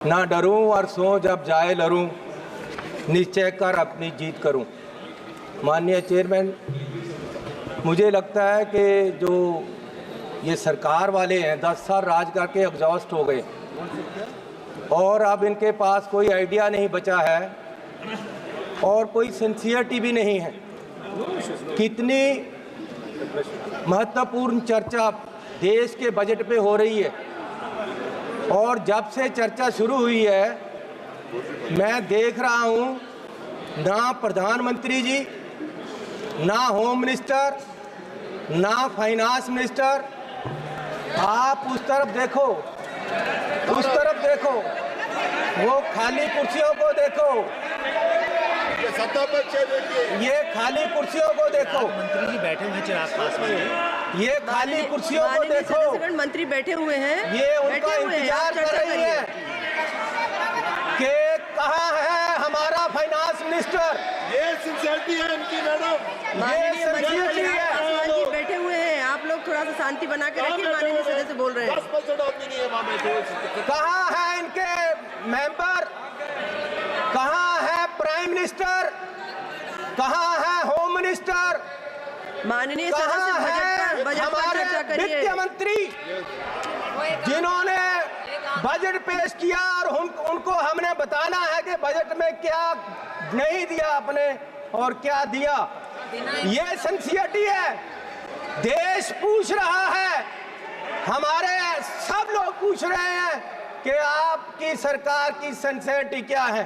ना डरूं और सो जब जाए लरूं, निश्चय कर अपनी जीत करूं। माननीय चेयरमैन, मुझे लगता है कि जो ये सरकार वाले हैं 10 साल राज करके एग्जॉस्ट हो गए और अब इनके पास कोई आइडिया नहीं बचा है और कोई सिंसियरिटी भी नहीं है। कितनी महत्वपूर्ण चर्चा देश के बजट पे हो रही है और जब से चर्चा शुरू हुई है मैं देख रहा हूँ ना प्रधानमंत्री जी, ना होम मिनिस्टर, ना फाइनेंस मिनिस्टर, आप उस तरफ देखो, उस तरफ देखो, वो खाली कुर्सियों को देखो, सत्ता पक्ष देखिए, ये खाली कुर्सियों को देखो। मंत्री जी बैठे हुए हैं आप पास में, ये खाली कुर्सियों को देखो। मंत्री बैठे हुए हैं, ये उनका इंतजार कर रही है कि कहाँ है हमारा फाइनेंस मिनिस्टर। ये सिंसियरिटी है इनकी मैडम, माननीय सिंसियरिटी है। पासवान जी बैठे हुए हैं, आप लोग थोड़ा सा शांति बना के रखिए। माननीय सदस्य बोल रहे हैं। 10% आदमी नहीं है वहाँ बैठे। कहाँ है इनके मेंबर, कहाँ है प्राइम मिनिस्टर, कहाँ है होम मिनिस्टर, माननीय कहाँ सदस्य है बजट पर हमारे चर्चा करिए। वित्त मंत्री जिन्होंने बजट पेश किया और उनको हमने बताना है कि बजट में क्या नहीं दिया आपने और क्या दिया। ये सिंसियरिटी है। देश पूछ रहा है, हमारे सब लोग पूछ रहे हैं कि आपकी सरकार की सिंसियरिटी क्या है।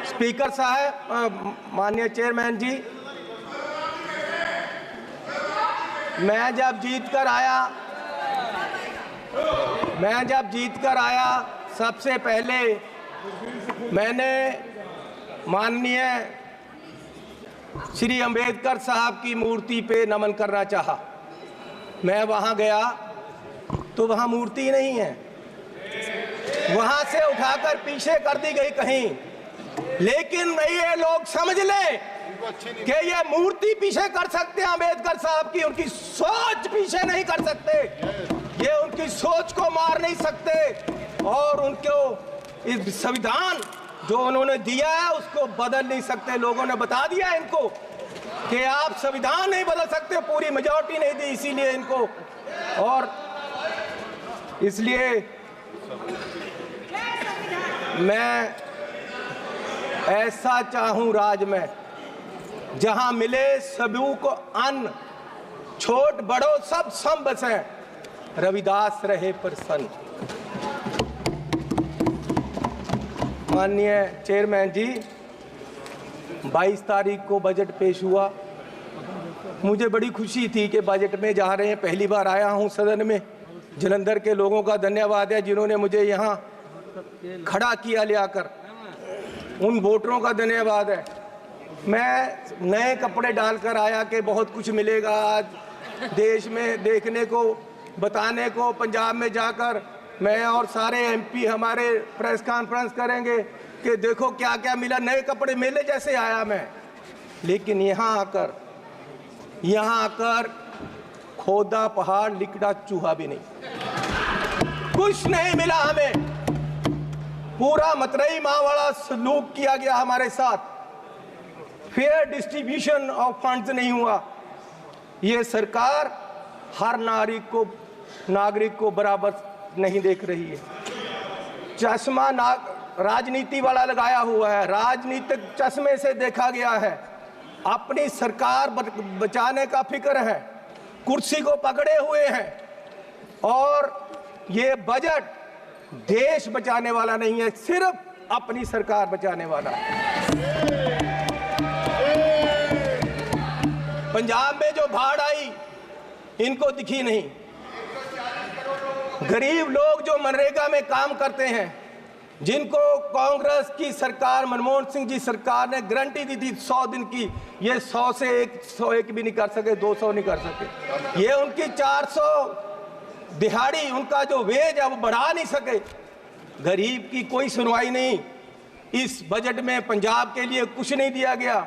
स्पीकर साहब, माननीय चेयरमैन जी, मैं जब जीत कर आया सबसे पहले मैंने माननीय श्री अंबेडकर साहब की मूर्ति पे नमन करना चाहा। मैं वहाँ गया तो वहाँ मूर्ति नहीं है, वहाँ से उठाकर पीछे कर दी गई कहीं। लेकिन ये लोग समझ लें कि ये मूर्ति पीछे कर सकते हैं अंबेडकर साहब की, उनकी सोच पीछे नहीं कर सकते, ये उनकी सोच को मार नहीं सकते और उनको इस संविधान जो उन्होंने दिया है उसको बदल नहीं सकते। लोगों ने बता दिया इनको कि आप संविधान नहीं बदल सकते, पूरी मेजॉरिटी नहीं दी इसीलिए इनको। और इसलिए मैं ऐसा चाहूं राज में जहां मिले सभी को अन्न, छोट बड़ो सब सम बसे, रविदास रहे प्रसन्न। माननीय चेयरमैन जी, 22 तारीख को बजट पेश हुआ। मुझे बड़ी खुशी थी कि बजट में जा रहे हैं। पहली बार आया हूं सदन में। जलंधर के लोगों का धन्यवाद है जिन्होंने मुझे यहाँ खड़ा किया ले आकर, उन वोटरों का धन्यवाद है। मैं नए कपड़े डालकर आया कि बहुत कुछ मिलेगा आज देश में देखने को, बताने को। पंजाब में जाकर मैं और सारे एमपी हमारे प्रेस कॉन्फ्रेंस करेंगे कि देखो क्या क्या मिला, नए कपड़े मेले जैसे आया मैं। लेकिन यहाँ आकर खोदा पहाड़, लिकड़ा चूहा भी नहीं, कुछ नहीं मिला हमें। पूरा मतरई माँ वाला सलूक किया गया हमारे साथ, फेयर डिस्ट्रीब्यूशन ऑफ फंड्स नहीं हुआ। ये सरकार हर नागरिक को बराबर नहीं देख रही है। चश्मा राजनीति वाला लगाया हुआ है, राजनीतिक चश्मे से देखा गया है। अपनी सरकार बचाने का फिक्र है, कुर्सी को पकड़े हुए हैं और ये बजट देश बचाने वाला नहीं है, सिर्फ अपनी सरकार बचाने वाला है। पंजाब में जो बाढ़ आई इनको दिखी नहीं। गरीब लोग जो मनरेगा में काम करते हैं, जिनको कांग्रेस की सरकार, मनमोहन सिंह जी सरकार ने गारंटी दी थी 100 दिन की, ये 100 से 101 भी नहीं कर सके, 200 नहीं कर सके। ये उनकी 400 दिहाड़ी, उनका जो वेज है वो बढ़ा नहीं सके। गरीब की कोई सुनवाई नहीं। इस बजट में पंजाब के लिए कुछ नहीं दिया गया।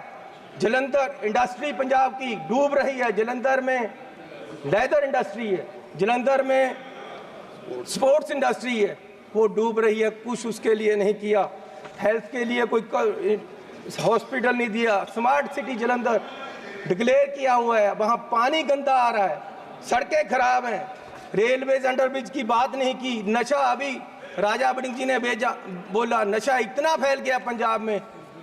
जलंधर इंडस्ट्री पंजाब की डूब रही है। जलंधर में लेदर इंडस्ट्री है, जलंधर में स्पोर्ट्स इंडस्ट्री है, वो डूब रही है, कुछ उसके लिए नहीं किया। हेल्थ के लिए कोई हॉस्पिटल नहीं दिया। स्मार्ट सिटी जालंधर डिक्लेयर किया हुआ है, वहाँ पानी गंदा आ रहा है, सड़कें खराब हैं, रेलवेज अंडरब्रिज की बात नहीं की। नशा, अभी राजा बड़िंग जी ने बोला नशा इतना फैल गया पंजाब में,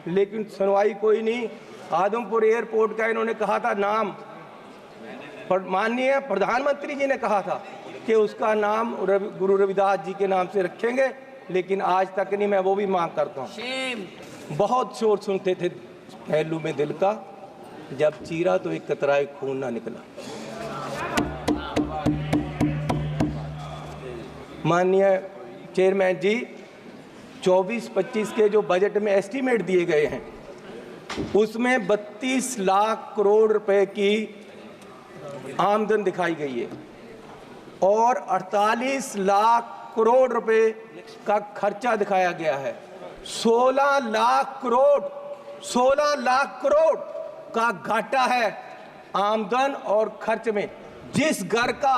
लेकिन सुनवाई कोई नहीं। आदमपुर एयरपोर्ट का इन्होंने कहा था नाम, माननीय प्रधानमंत्री जी ने कहा था कि उसका नाम गुरु रविदास जी के नाम से रखेंगे, लेकिन आज तक नहीं। मैं वो भी मांग करता हूँ। बहुत शोर सुनते थे पहलू में दिल का, जब चीरा तो एक कतराए खून ना निकला। माननीय चेयरमैन जी, 24-25 के जो बजट में एस्टीमेट दिए गए हैं, उसमें 32 लाख करोड़ रुपए की आमदन दिखाई गई है और 48 लाख करोड़ रुपए का खर्चा दिखाया गया है। 16 लाख करोड़ का घाटा है आमदन और खर्च में। जिस घर का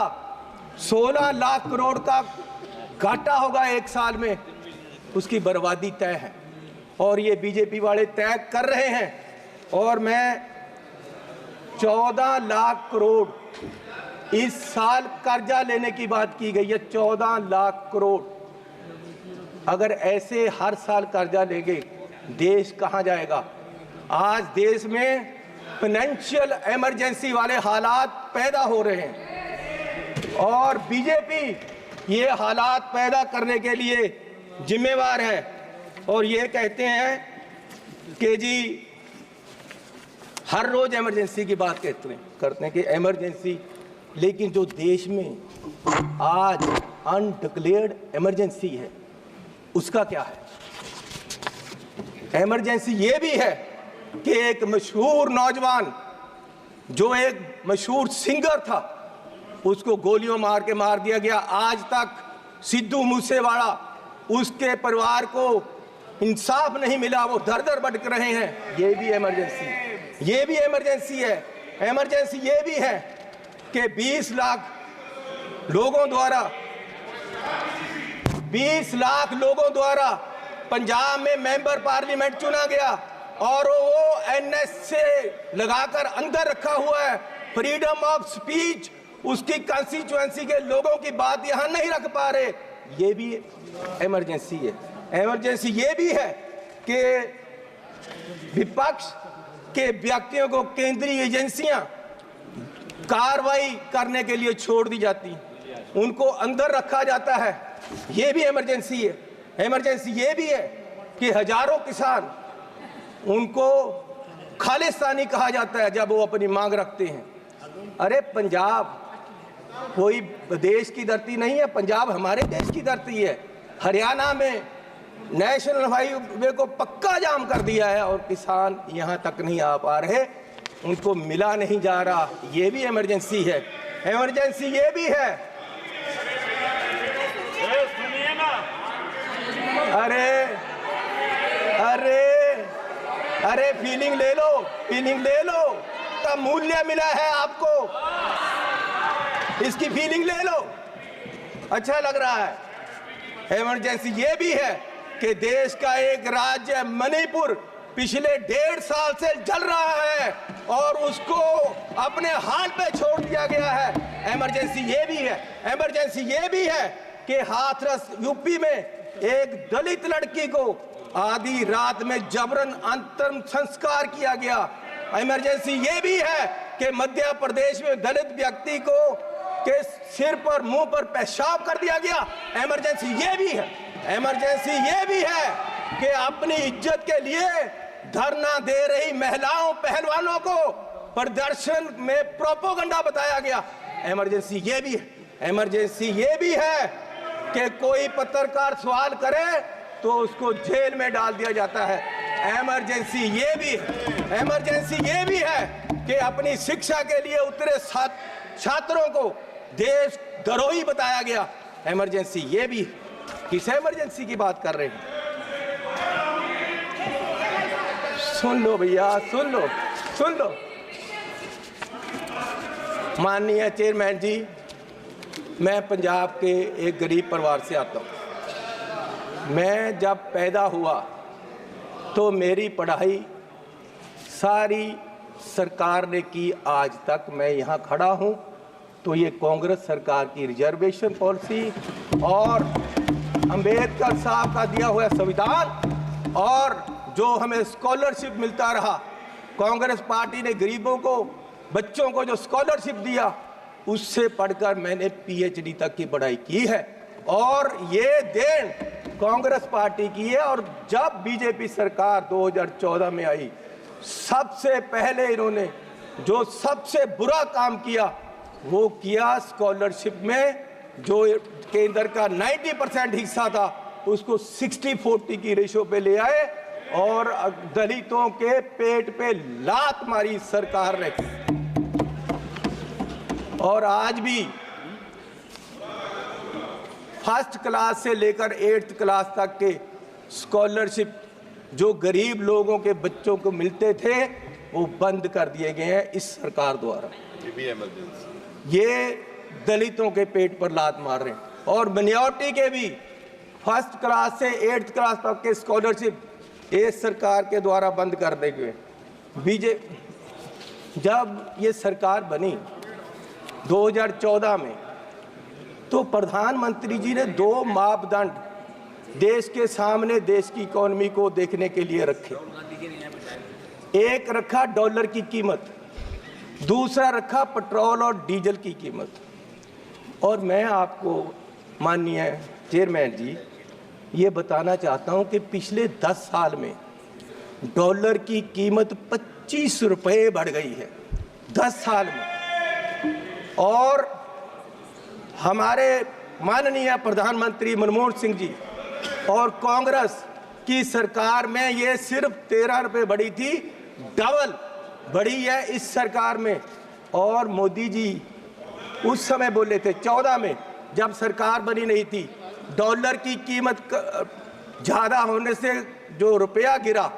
16 लाख करोड़ का घाटा होगा एक साल में, उसकी बर्बादी तय है और ये बीजेपी वाले तय कर रहे हैं। और मैं 14 लाख करोड़ इस साल कर्जा लेने की बात की गई है, 14 लाख करोड़। अगर ऐसे हर साल कर्जा लेंगे, देश कहां जाएगा? आज देश में फाइनेंशियल इमरजेंसी वाले हालात पैदा हो रहे हैं और बीजेपी ये हालात पैदा करने के लिए जिम्मेवार है। और ये कहते हैं कि जी हर रोज इमरजेंसी की बात करते हैं कि इमरजेंसी, लेकिन जो देश में आज अनडिक्लेयर्ड इमरजेंसी है उसका क्या है? इमरजेंसी ये भी है कि एक मशहूर नौजवान जो एक मशहूर सिंगर था, उसको गोलियों मार के मार दिया गया। आज तक सिद्धू मूसेवाला, उसके परिवार को इंसाफ नहीं मिला, वो दर दर भटक रहे हैं। ये भी इमरजेंसी, ये भी इमरजेंसी है। इमरजेंसी ये भी है कि 20 लाख लोगों द्वारा पंजाब में मेंबर पार्लियामेंट चुना गया और वो एनएस से लगाकर अंदर रखा हुआ है। फ्रीडम ऑफ स्पीच, उसकी कंस्टिट्यूएंसी के लोगों की बात यहां नहीं रख पा रहे, ये भी इमरजेंसी है। इमरजेंसी ये भी है कि विपक्ष के व्यक्तियों को केंद्रीय एजेंसियां कार्रवाई करने के लिए छोड़ दी जाती, उनको अंदर रखा जाता है, ये भी इमरजेंसी है। इमरजेंसी ये भी है कि हजारों किसान, उनको खालिस्तानी कहा जाता है जब वो अपनी मांग रखते हैं। अरे पंजाब कोई देश की धरती नहीं है, पंजाब हमारे देश की धरती है। हरियाणा में नेशनल हाईवे को पक्का जाम कर दिया है और किसान यहां तक नहीं आ पा रहे, उनको मिला नहीं जा रहा, ये भी इमरजेंसी है। इमरजेंसी ये भी है, अरे अरे अरे फीलिंग ले लो, फीलिंग ले लो, का मूल्य मिला है आपको, इसकी फीलिंग ले लो, अच्छा लग रहा है। इमरजेंसी ये भी है कि देश का एक राज्य मणिपुर पिछले 1.5 साल से जल रहा है और उसको अपने हाल पे छोड़ दिया गया है। इमरजेंसी ये भी है। इमरजेंसी ये भी है कि हाथरस यूपी में एक दलित लड़की को आधी रात में जबरन अंतिम संस्कार किया गया। इमरजेंसी ये भी है कि मध्य प्रदेश में दलित व्यक्ति को के सिर पर, मुंह पर पेशाब कर दिया गया। इमरजेंसी ये भी है। इमरजेंसी ये भी है कि अपनी इज्जत के लिए धरना दे रही महिलाओं, पहलवानों को प्रदर्शन में प्रोपोगंडा बताया गया। इमरजेंसी ये भी है। इमरजेंसी ये भी है कि कोई पत्रकार सवाल करे तो उसको जेल में डाल दिया जाता है। इमरजेंसी ये भी है। इमरजेंसी ये भी है कि अपनी शिक्षा के लिए उतरे छात्रों को देश द्रोही बताया गया। इमरजेंसी ये भी। किस इमरजेंसी की बात कर रहे हैं? सुन लो भैया, सुन लो, सुन लो। माननीय चेयरमैन जी, मैं पंजाब के एक गरीब परिवार से आता हूँ। मैं जब पैदा हुआ तो मेरी पढ़ाई सारी सरकार ने की। आज तक मैं यहाँ खड़ा हूँ तो ये कांग्रेस सरकार की रिजर्वेशन पॉलिसी और अंबेडकर साहब का दिया हुआ संविधान और जो हमें स्कॉलरशिप मिलता रहा, कांग्रेस पार्टी ने गरीबों को, बच्चों को जो स्कॉलरशिप दिया, उससे पढ़कर मैंने पीएचडी तक की पढ़ाई की है और ये देन कांग्रेस पार्टी की है। और जब बीजेपी सरकार 2014 में आई, सबसे पहले इन्होंने जो सबसे बुरा काम किया वो किया, स्कॉलरशिप में जो केंद्र का 90% हिस्सा था उसको 60-40 की रेशो पे ले आए और दलितों के पेट पे लात मारी सरकार ने। और आज भी फर्स्ट क्लास से लेकर 8th क्लास तक के स्कॉलरशिप जो गरीब लोगों के बच्चों को मिलते थे वो बंद कर दिए गए हैं इस सरकार द्वारा। ये दलितों के पेट पर लात मार रहे हैं। और मिनॉरिटी के भी फर्स्ट क्लास से 8th क्लास तक के स्कॉलरशिप इस सरकार के द्वारा बंद कर दिए गए। जब ये सरकार बनी 2014 में तो प्रधानमंत्री जी ने 2 मापदंड देश के सामने देश की इकोनॉमी को देखने के लिए रखे। एक रखा डॉलर की कीमत, दूसरा रखा पेट्रोल और डीजल की कीमत। और मैं आपको माननीय चेयरमैन जी ये बताना चाहता हूं कि पिछले 10 साल में डॉलर की कीमत 25 रुपये बढ़ गई है 10 साल में। और हमारे माननीय प्रधानमंत्री मनमोहन सिंह जी और कांग्रेस की सरकार में ये सिर्फ 13 रुपये बढ़ी थी, डबल बढ़ी है इस सरकार में। और मोदी जी उस समय बोले थे 14 में जब सरकार बनी नहीं थी, डॉलर की कीमत ज़्यादा होने से जो रुपया गिरा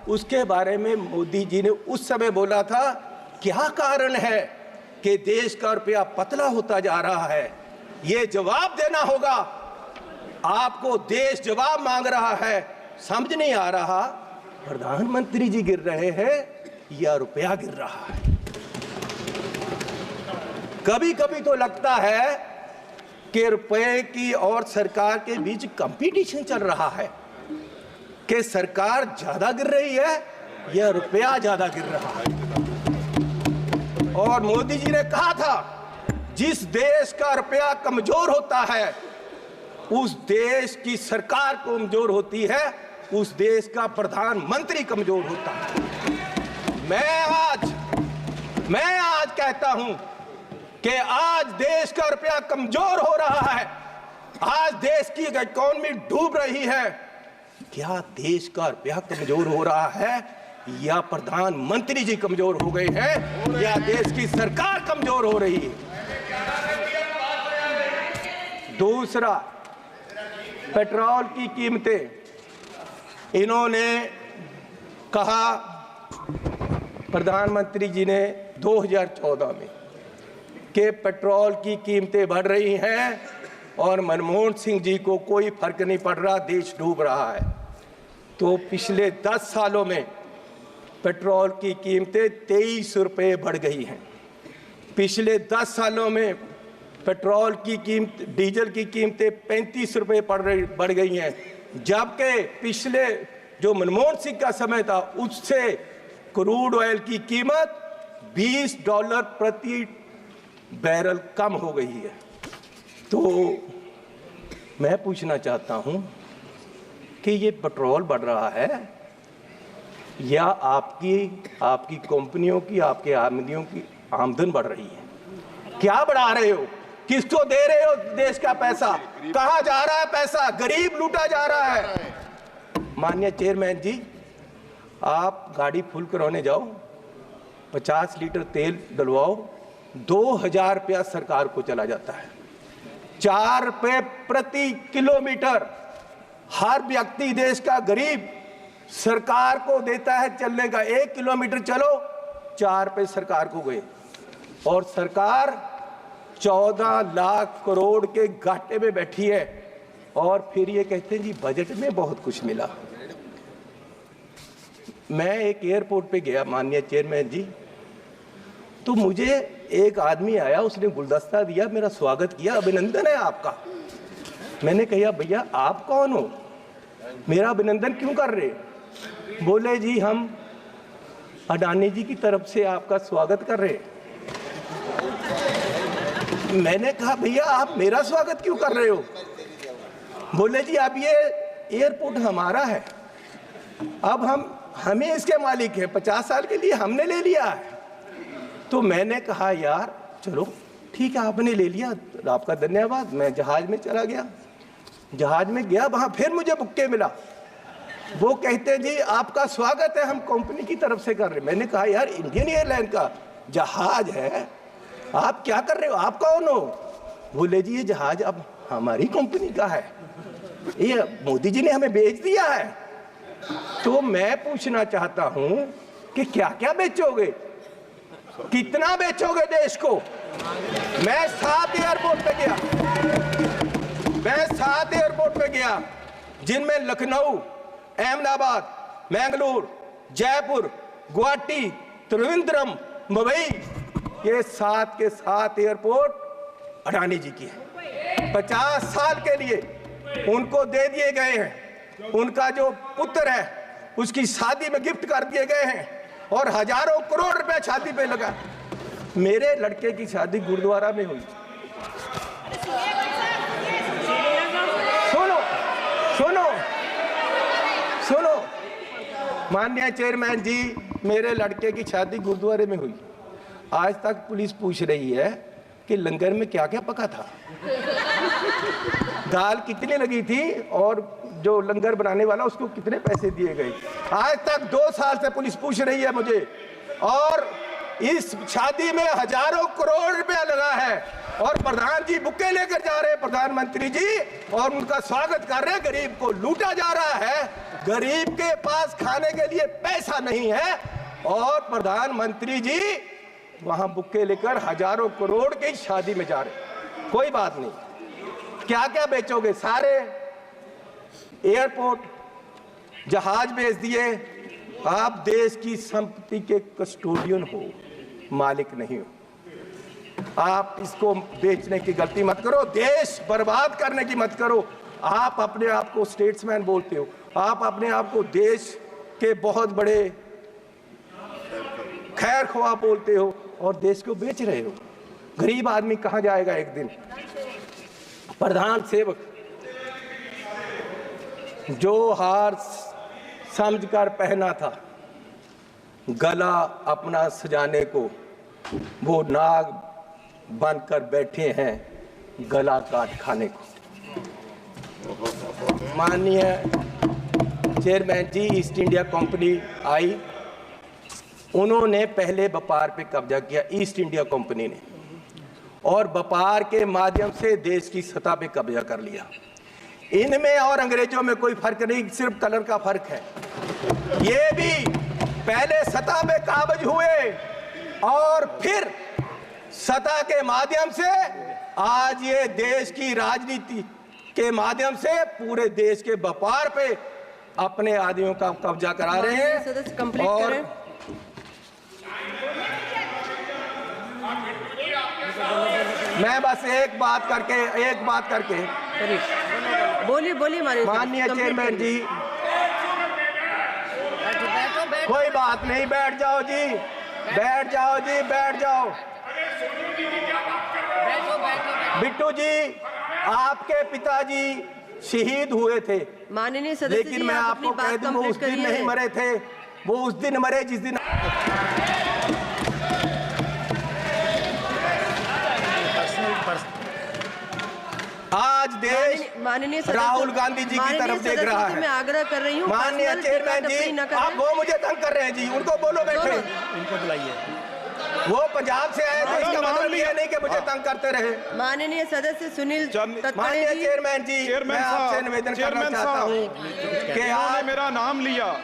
उसके बारे में मोदी जी ने उस समय बोला था क्या कारण है कि देश का रुपया पतला होता जा रहा है, ये जवाब देना होगा आपको। देश जवाब मांग रहा है, समझ नहीं आ रहा प्रधानमंत्री जी गिर रहे हैं या रुपया गिर रहा है। कभी कभी तो लगता है कि रुपए की और सरकार के बीच कंपटीशन चल रहा है कि सरकार ज्यादा गिर रही है या रुपया ज्यादा गिर रहा है। और मोदी जी ने कहा था जिस देश का रुपया कमजोर होता है उस देश की सरकार कमजोर होती है, उस देश का प्रधानमंत्री कमजोर होता है। मैं आज कहता हूं कि आज देश का रुपया कमजोर हो रहा है, आज देश की इकोनॉमी डूब रही है। क्या देश का रुपया कमजोर हो रहा है या प्रधानमंत्री जी कमजोर हो गए हैं या देश की सरकार कमजोर हो रही है? दूसरा, पेट्रोल की कीमतें, इन्होंने कहा प्रधानमंत्री जी ने 2014 में कि पेट्रोल की कीमतें बढ़ रही हैं और मनमोहन सिंह जी को कोई फर्क नहीं पड़ रहा, देश डूब रहा है। तो पिछले 10 सालों में पेट्रोल की कीमतें 23 रुपये बढ़ गई हैं। पिछले 10 सालों में पेट्रोल की कीमत, डीजल की कीमतें 35 रुपये बढ़ गई हैं, जबकि पिछले जो मनमोहन सिंह का समय था उससे क्रूड ऑयल की कीमत $20 प्रति बैरल कम हो गई है। तो मैं पूछना चाहता हूं कि ये पेट्रोल बढ़ रहा है या आपकी कंपनियों की, आपके आमदनियों की आमदन बढ़ रही है? क्या बढ़ा रहे हो? किसको दे रहे हो देश का पैसा? कहां जा रहा है पैसा? गरीब लूटा जा रहा है। माननीय चेयरमैन जी, आप गाड़ी फुल कराने जाओ, 50 लीटर तेल डलवाओ, 2000 रुपया सरकार को चला जाता है। 4 रुपये प्रति किलोमीटर हर व्यक्ति देश का गरीब सरकार को देता है चलने का। 1 किलोमीटर चलो 4 रुपये सरकार को गए। और सरकार 14 लाख करोड़ के घाटे में बैठी है और फिर ये कहते हैं जी बजट में बहुत कुछ मिला। मैं एक एयरपोर्ट पे गया माननीय चेयरमैन जी, तो मुझे एक आदमी आया, उसने गुलदस्ता दिया, मेरा स्वागत किया, अभिनंदन है आपका। मैंने कहा भैया आप कौन हो, मेरा अभिनंदन क्यों कर रहे? बोले जी हम अडानी जी की तरफ से आपका स्वागत कर रहे। मैंने कहा भैया आप मेरा स्वागत क्यों कर रहे हो? बोले जी अब ये एयरपोर्ट हमारा है, अब हमें इसके मालिक है, 50 साल के लिए हमने ले लिया है। तो मैंने कहा यार चलो ठीक है आपने ले लिया, आपका धन्यवाद। मैं जहाज में चला गया, जहाज में गया, वहां फिर मुझे बुक्के मिला। वो कहते जी आपका स्वागत है, हम कंपनी की तरफ से कर रहे। मैंने कहा यार इंडियन एयरलाइन का जहाज है, आप क्या कर रहे हो, आप कौन हो? बोले जी ये जहाज अब हमारी कंपनी का है, ये मोदी जी ने हमें बेच दिया है। तो मैं पूछना चाहता हूं कि क्या क्या बेचोगे, कितना बेचोगे देश को? मैं 7 एयरपोर्ट पे गया, मैं 7 एयरपोर्ट पे गया, जिनमें लखनऊ, अहमदाबाद, मैंगलोर, जयपुर, गुवाहाटी, त्रिवेंद्रम, मुंबई, ये 7 के 7 एयरपोर्ट अडानी जी की है। 50 साल के लिए उनको दे दिए गए हैं, उनका जो पुत्र है उसकी शादी में गिफ्ट कर दिए गए हैं, और हजारों करोड़ रुपए शादी पे लगा। मेरे लड़के की शादी गुरुद्वारा में हुई। सुनो सुनो सुनो माननीय चेयरमैन जी, मेरे लड़के की शादी गुरुद्वारे में हुई। आज तक पुलिस पूछ रही है कि लंगर में क्या क्या पका था, दाल कितनी लगी थी, और जो लंगर बनाने वाला उसको कितने पैसे दिए गए। आज तक 2 साल से पुलिस पूछ रही है मुझे, और इस शादी में हजारों करोड़ रुपया लगा है, और प्रधान जी बुक्के लेकर जा रहे हैं, प्रधानमंत्री जी, और उनका स्वागत कर रहे हैं। गरीब को लूटा जा रहा है, गरीब के पास खाने के लिए पैसा नहीं है, और प्रधानमंत्री जी वहां बुक्के लेकर हजारों करोड़ की शादी में जा रहे। कोई बात नहीं, क्या क्या बेचोगे? सारे एयरपोर्ट, जहाज बेच दिए। आप देश की संपत्ति के कस्टोडियन हो, मालिक नहीं हो। आप इसको बेचने की गलती मत करो, देश बर्बाद करने की मत करो। आप अपने आप को स्टेट्समैन बोलते हो, आप अपने आप को देश के बहुत बड़े खैर ख्वाह बोलते हो, और देश को बेच रहे हो। गरीब आदमी कहां जाएगा एक दिन? प्रधान सेवक जो हार समझकर पहना था, गला अपना सजाने को, वो नाग बनकर बैठे हैं गला काट खाने को। माननीय चेयरमैन जी, ईस्ट इंडिया कंपनी आई, उन्होंने पहले व्यापार पे कब्जा किया, ईस्ट इंडिया कंपनी ने, और व्यापार के माध्यम से देश की सतह पे कब्जा कर लिया। इनमें और अंग्रेजों में कोई फर्क नहीं, सिर्फ कलर का फर्क है। ये भी पहले सतह पे काबज हुए, और फिर सतह के माध्यम से आज ये देश की राजनीति के माध्यम से पूरे देश के व्यापार पे अपने आदमियों का कब्जा करा रहे हैं। और मैं बस एक बात करके बोलिए माननीय चेयरमैन जी, कोई बात नहीं, बैठ जाओ जी, बैठ जाओ जी, बैठ जाओ। बिट्टू जी, आपके पिताजी शहीद हुए थे, माननीय सदस्य, लेकिन मैं आपको कह दूं वो उस दिन नहीं मरे थे, वो उस दिन मरे जिस दिन आज देश राहुल गांधी जी की तरफ देख रहा है। मैं आग्रह कर रही हूँ, माननीय चेयरमैन जी, आप वो मुझे तंग कर रहे हैं जी, उनको बोलो बैठे, इनको बुलाइए। वो पंजाब से आए थे, इसका मतलब ये नहीं कि मुझे तंग करते रहे। माननीय सदस्य सुनील माननीय चेयरमैन जी, मैं आपसे निवेदन करना चाहता हूँ कि आपने मेरा नाम लिया।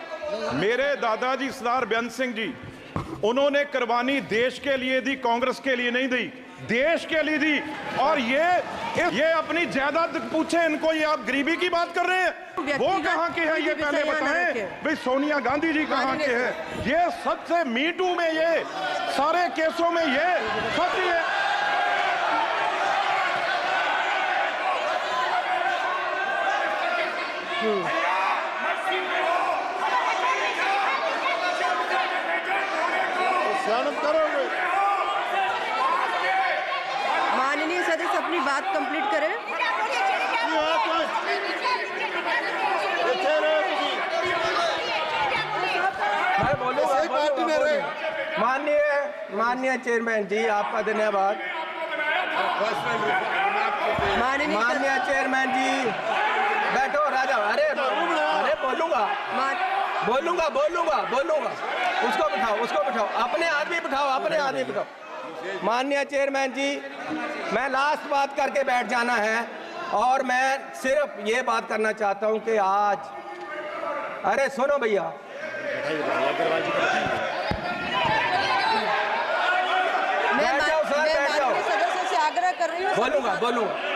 मेरे दादाजी सरदार बेअंत सिंह जी, उन्होंने कुर्बानी देश के लिए दी, कांग्रेस के लिए नहीं दी। देश के लिए दी, और ये अपनी जायदाद पूछे इनको, ये आप गरीबी की बात कर रहे हैं? वो कहाँ के हैं ये पहले बताएं भाई। सोनिया गांधी जी कहाँ के हैं? ये सबसे मीटू में, ये सारे केसों में ये सच है। स्नान करोगे? माननीय सदस्य अपनी बात कंप्लीट करें। मैं बोलूंगा, माननीय चेयरमैन जी, आपका धन्यवाद। माननीय चेयरमैन जी बैठो राजा। अरे बोलूंगा। उसको बिठाओ, अपने आदमी बिठाओ। माननीय चेयरमैन जी, मैं लास्ट बात करके बैठ जाना है, और मैं सिर्फ ये बात करना चाहता हूं कि आज, अरे सुनो भैया, मैं माननीय सदस्य से आग्रह कर रही हूँ। बोलूंगा।